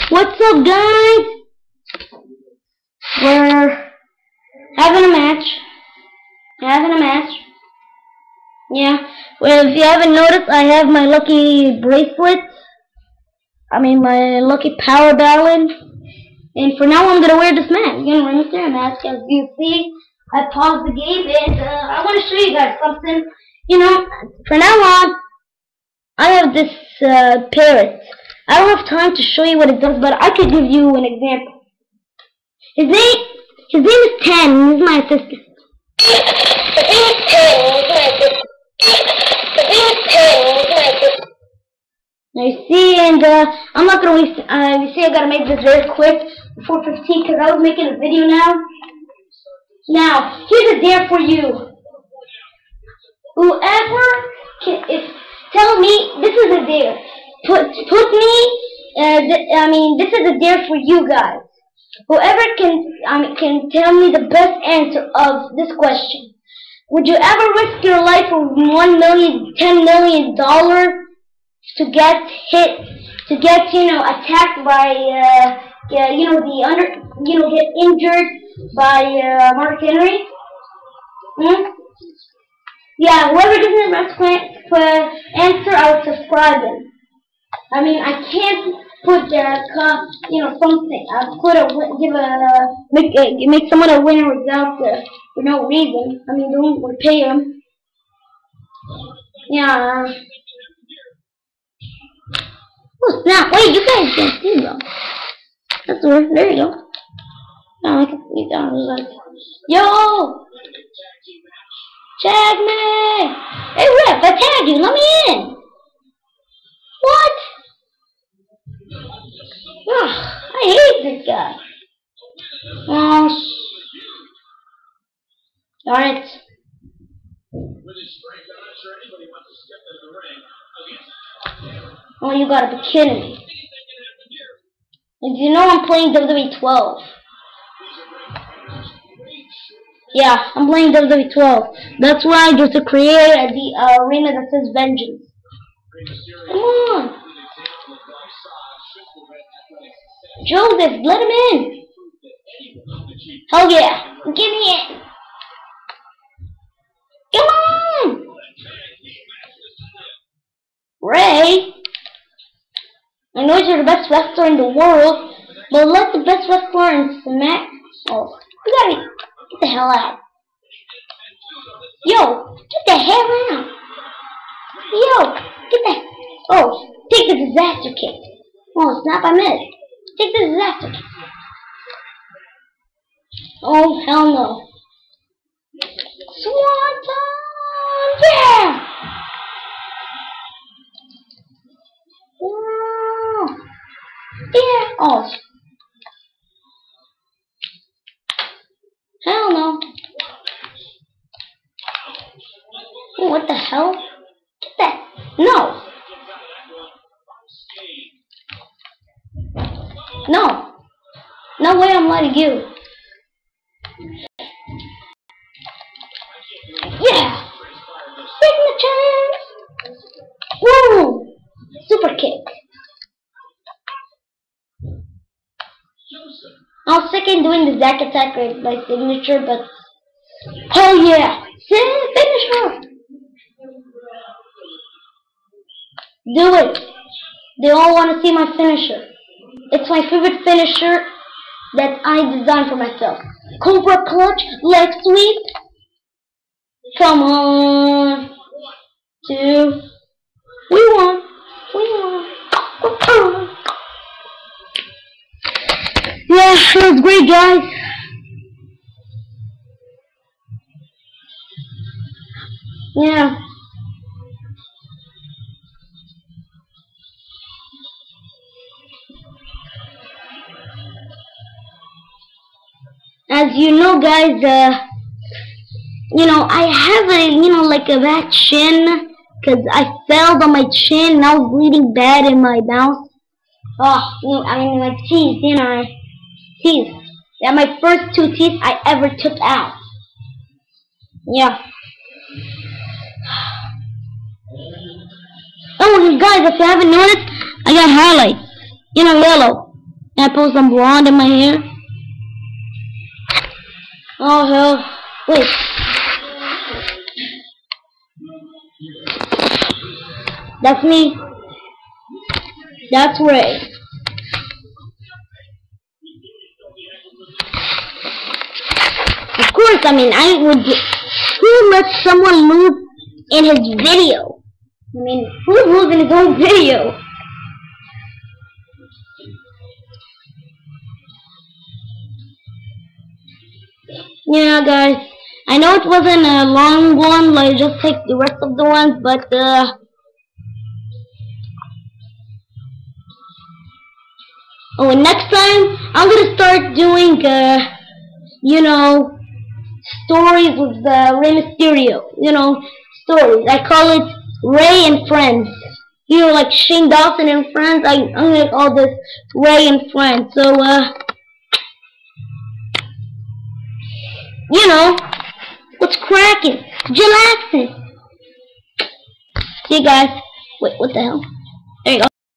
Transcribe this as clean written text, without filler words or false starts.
What's up, guys? We're having a match. Yeah. Well, if you haven't noticed, I have my lucky bracelet. I mean, my lucky power ballad. And for now, I'm gonna wear this mask. You know, mysterio mask. As you see, I paused the game, and I want to show you guys something. You know, for now on, I have this parrot. I don't have time to show you what it does, but I could give you an example. His name is Tan. He's my assistant. Now you see, and I'm not gonna waste. You see, I gotta make this very quick before 15 because I was making a video now. Now here's a dare for you. Whoever can, tell me this is a dare. Put me. This is a dare for you guys. Whoever can tell me the best answer of this question. Would you ever risk your life for $1 million, $10 million to get attacked by get injured by Mark Henry? Yeah, whoever gives me the best answer, I would subscribe him. I mean, I can't put something. Make someone a winner without for no reason. I mean, don't pay him. Yeah. Oh snap! Wait, you guys can't see them. That's weird. There you go. Now I can see down. Yo, tag me! Hey, Rip, I tagged you. Let me in. What? Ugh, I hate this guy. Darn it. Oh, you gotta be kidding me. And you know I'm playing WWE 12. Yeah, I'm playing WWE 12. That's why there's a creator at the arena that says Vengeance. Come on. Joseph, let him in. Hell yeah. Get me in. Come on. Ray. I know you're the best wrestler in the world, but let the best wrestler in Smack. Oh, you gotta get the hell out. Yo, get the hell out. Yo, get the. Oh, take the disaster kick. Oh, snap! I missed. Take the disaster kick. Oh, hell no. Swanton! Yeah! Wow. Yeah. Oh. Hell no. Oh, what the hell? Get that. No. No. No way I'm letting you. Yeah. Signature. Woo. Super kick. I was second doing the Zack attack by signature, but hell yeah. Finish her. Do it. They all want to see my finisher. It's my favorite finisher that I designed for myself. Cobra clutch, leg sweep. Come on. 2. We won. Yeah, it was great, guys. Yeah. As you know, guys, I have a bad chin, because I fell on my chin and I was bleeding bad in my mouth. Oh, my teeth, teeth. Yeah, my first 2 teeth I ever took out. Yeah. Oh, guys, if you haven't noticed, I got highlights. Yellow. And I put some blonde in my hair. Oh hell. Wait. That's me. That's Ray. Of course, I mean, I would. Who lets someone move in his video? I mean, who moves in his own video? Yeah, guys. I know it wasn't a long one, like just like the rest of the ones, but oh, and next time I'm gonna start doing you know, stories with Rey Mysterio. You know, stories. I call it Ray and Friends. You know, like Shane Dawson and Friends. I'm gonna call this Ray and Friends. So you know, what's cracking? Chillaxing. See you guys. Wait, what the hell?